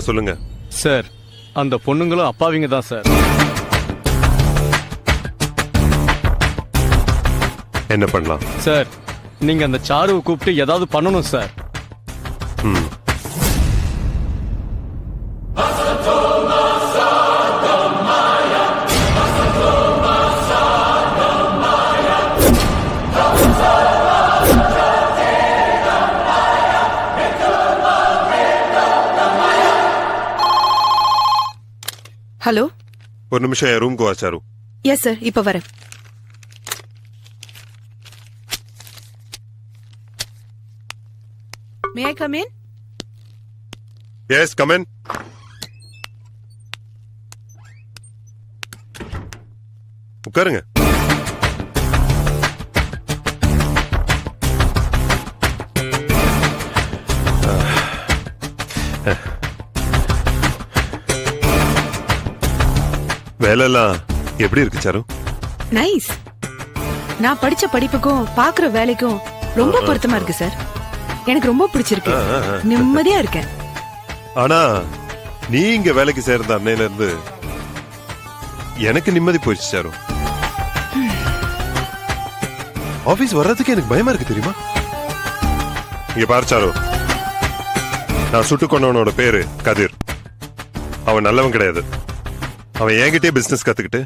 சொல்லுங்க சார். அந்த பொண்ணுங்களும் அப்பாவிங்க தான் சார். என்ன பண்ணலாம் சார், நீங்க அந்த சாருவை கூப்பிட்டு ஏதாவது பண்ணணும் சார். ம் ஹலோ, ஒரு நிமிஷம் என் ரூம்க்கு வா சாரு. எஸ் சார், இப்ப வரேன். May I come in? Yes come in. உட்காருங்க. வேலைலாம் எப்படி இருக்கு சாரு? நைஸ். நான் படிச்ச படிப்புக்கும் பாக்குற வேலைக்கும் ரொம்ப பொருத்தமா இருக்கு சார். எனக்கு ரொம்ப பிடிச்சிருக்கு. நிம்மதியா இருக்கேன். ஆனா நீ இங்க வேலைக்கு சேர்ந்த அன்னையில இருந்து எனக்கு நிம்மதி போயிடுச்சு சாரு. ஆபீஸ் வர்றதுக்கு எனக்கு பயமா இருக்கு தெரியுமா? இங்க பாரு சாரு, நான் சுட்டு கொண்டவனோட பேரு கதிர். அவன் நல்லவன் கிடையாது. அவன் என்கிட்டயே பிசினஸ் கத்துக்கிட்டு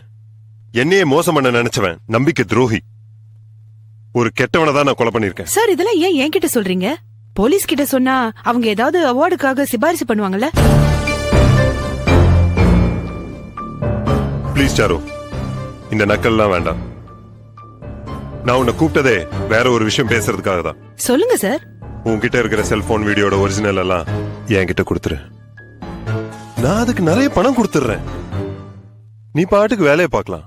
என்னையே மோசம் பண்ண நினைச்சவன், நம்பிக்கை துரோகி. ஒரு கெட்டவனை தான் நான் கொலை பண்ணிருக்கேன். சார், இதெல்லாம் ஏன் என்கிட்ட சொல்றீங்க? போலீஸ் கிட்ட சொன்னா அவங்க ஏதாவது அவார்டுக்காக சிபாரிசு பண்ணுவாங்கல்ல? ப்ளீஸ் சாரு, இந்த நக்கல்லாம் வேண்டாம். நான் உன்னை கூப்பிட்டதே வேற ஒரு விஷயம் பேசுறதுக்காக தான். சொல்லுங்க சார். உன்கிட்ட இருக்கிற செல்போன் வீடியோட ஒரிஜினல் எல்லாம் என்கிட்ட கொடுத்துரு. நான் அதுக்கு நிறைய பணம் கொடுத்துறேன். நீ பாட்டுக்கு வேலையை பார்க்கலாம்.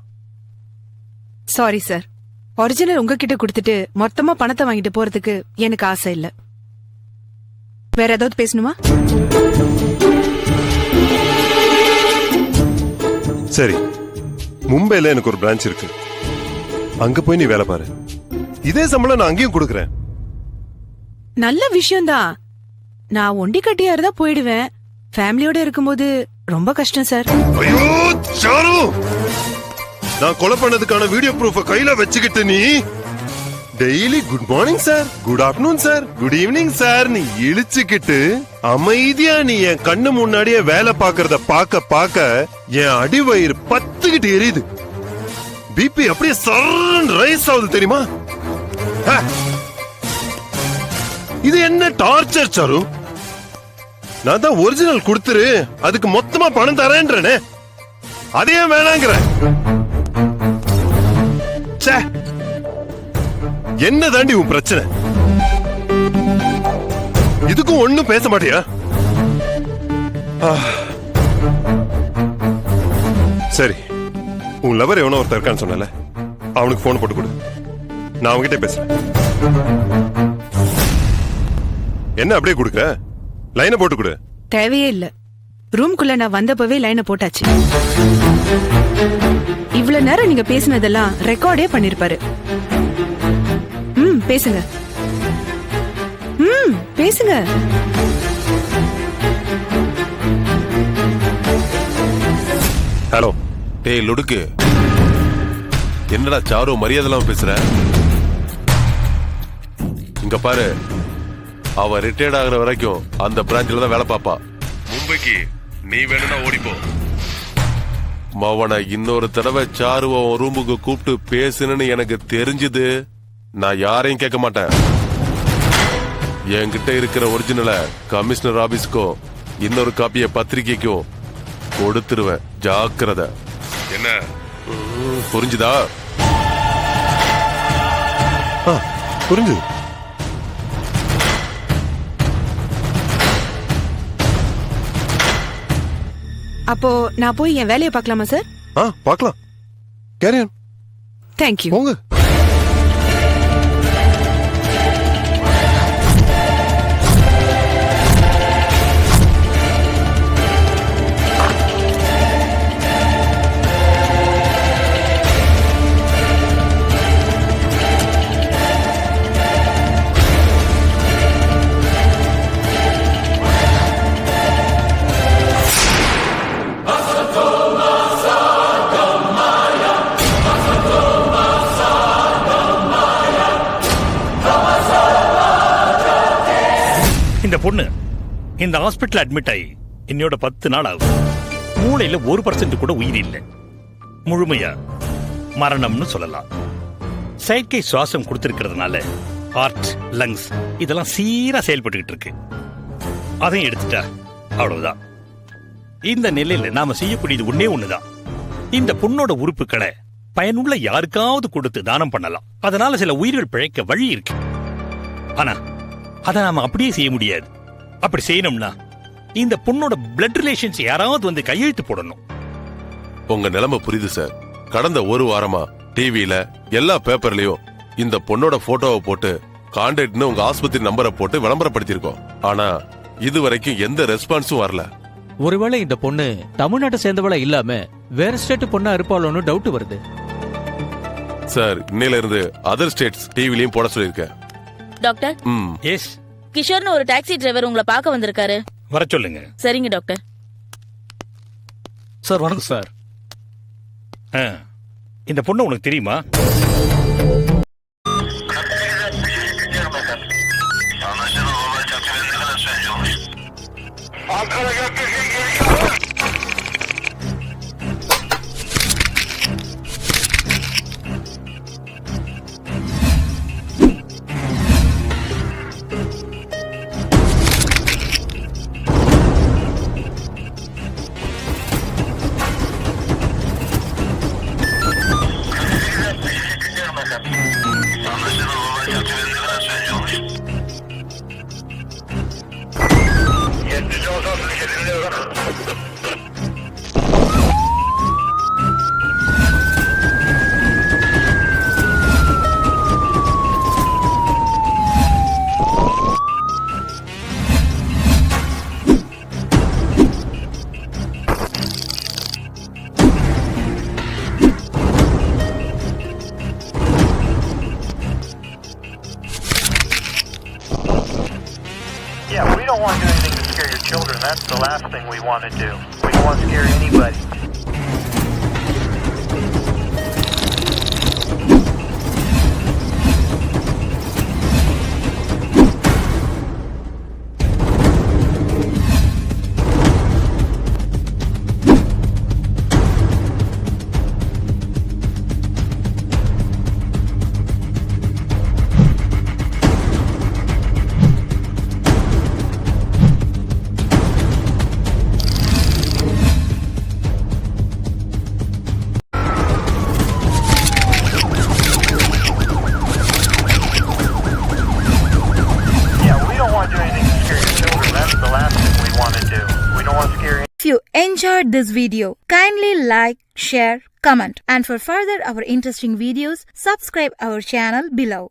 சாரி சார், ஒரிஜினல் உங்ககிட்ட கொடுத்துட்டு மொத்தமா பணத்தை வாங்கிட்டு போறதுக்கு எனக்கு ஆசை இல்ல. வேற ஏதாவது பேசணுமா? சரி, மும்பைல எனக்கு ஒரு பிரான்ச் இருக்கு. அங்க போய் நீ வேலை பாரு. இதே சம்பளம் நான் அங்கேயும் கொடுக்கறேன். நல்ல விஷயம்தான். நான் ஒண்டி கட்டியா இருந்தா போயிடுவேன். ஃபேமிலியோட இருக்கும்போது ரொம்ப கஷ்டம் சார். ஐயோ சாரு, நான் கொலை பண்ணதுக்கான வீடியோ ப்ரூஃப கையில வச்சுக்கிட்டு நீ daily good morning sir, good afternoon sir, good evening sir நீ இழிச்சுக்கிட்டு அமைதியா நீ என் கண்ணு முன்னாடியே வேலை பாக்குறத பாக்க பாக்க என் அடிவயிறு பத்துக்கிட்டு எரியுது. பிபி அப்படியே சர்ன்னு ரைஸ் ஆகுது தெரியுமா? இது என்ன டார்ச்சர் சாரு? நான் தான் ஒரிஜினல் கொடுத்துரு, அதுக்கு மொத்தமா பணம் தரேன்றனே, அதையே வேணாங்கிற. என்ன தாண்டி உன் பிரச்சனை? இதுக்கும் ஒண்ணும் பேச மாட்டியா? சரி, உன் லவர் எவனோ ஒருத்தர் இருக்கான்னு சொன்னல, அவனுக்கு போன் போட்டு கொடு. நான் அவன்கிட்ட பேசுறேன். என்ன அப்படியே கொடுக்குற? லைனை போட்டு கொடு. தேவையே இல்ல. ரூம்குள்ள நான் வந்தப்பவே லைனை போட்டாச்சு. இவ்வளவு நேரம் நீங்க பேசினதெல்லாம் ரெக்கார்டே பண்ணிருப்பாரு. பேசுங்க. பேசுங்க. ஹலோ. டேய் லுடுக்கு, என்னடா சாரு மரியாதைலாம் பேசுற? இங்க பாரு, அவ ரிட்டையர்ட் ஆகுற வரைக்கும் அந்த பிரான்ச்ல தான் வேலை பாப்பா. மும்பைக்கு நீ வேணும்னா ஓடிப்போ. மவனை இன்னொரு தடவை சாருவ ரூமுக்கு கூப்பிட்டு பேசுன்னு எனக்கு தெரிஞ்சது, நான் யாரையும் கேட்க மாட்டேன். என்கிட்ட இருக்கிற ஒரிஜினலை கமிஷனர் ஆபீஸ்க்கும் இன்னொரு காப்பிய பத்திரிகைக்கும் கொடுத்துருவேன். ஜாக்கிரதை. என்ன புரிஞ்சுதா? புரிஞ்சுது. அப்போ நான் போய் என் வேலையை பார்க்கலாமா சார்? பார்க்கலாம். Carry on. தேங்க்யூ. போங்க. பொண்ணு இந்த ஹாஸ்பிட்டல் அட்மிட் ஆகி என்னோட 10 நாள் ஆகும். மூளையில 1% கூட உயிர் இல்லை. முழுமையா மரணம்னு சொல்லலாம். செயற்கை சுவாசம் கொடுத்திருக்கிறதுனால ஹார்ட், லங்ஸ் இதெல்லாம் சீரா செயல்பட்டுக்கிட்டு இருக்கு. அதையும் எடுத்துட்டா அவ்வளவுதான். இந்த நிலையில நாம செய்யக்கூடியது ஒண்ணுதான். இந்த பொண்ணோட உறுப்புகளை பயனுள்ள யாருக்காவது கொடுத்து தானம் பண்ணலாம். அதனால சில உயிர்கள் பிழைக்க வழி இருக்கு. ஆனா அதை நாம அப்படியே செய்ய முடியாது. அப்படி செய்யணும்னா இந்த பொண்ணோட பிளட் ரிலேஷன்ஸ் யாராவது வந்து கையெழுத்து போடணும். உங்க நிலைமை புரியுது சார். கடந்த ஒரு வாரமா டிவியில எல்லா பேப்பர்லயும் இந்த பொண்ணோட போட்டோவை போட்டு கான்டாக்ட்னு உங்க ஆஸ்பத்திரி நம்பரை போட்டு விளம்பரப்படுத்திருக்கோம். ஆனா இது வரைக்கும் எந்த ரெஸ்பான்ஸும் வரல. ஒருவேளை இந்த பொண்ணு தமிழ்நாட்டை சேர்ந்தவளா இல்லாம வேற ஸ்டேட் பொண்ணா இருப்பாளோன்னு டவுட் வருது. சார், இன்னையில இருந்து அதர் ஸ்டேட்ஸ் டிவிலையும் போட சொல்லியிருக்கேன். டாக்டர், எஸ், கிஷோர்னு ஒரு டாக்ஸி டிரைவர் உங்களை பார்க்க வந்திருக்காரு. வர சொல்லுங்க. சரிங்க டாக்டர். சார் வணக்கம் சார். இந்த பொண்ணு உனக்கு தெரியுமா? Yeah, we don't want to do anything to scare your children. That's the last thing we want to do. We don't want to scare anybody. If you enjoyed this video, kindly like, share, comment, and for further our interesting videos, subscribe our channel below.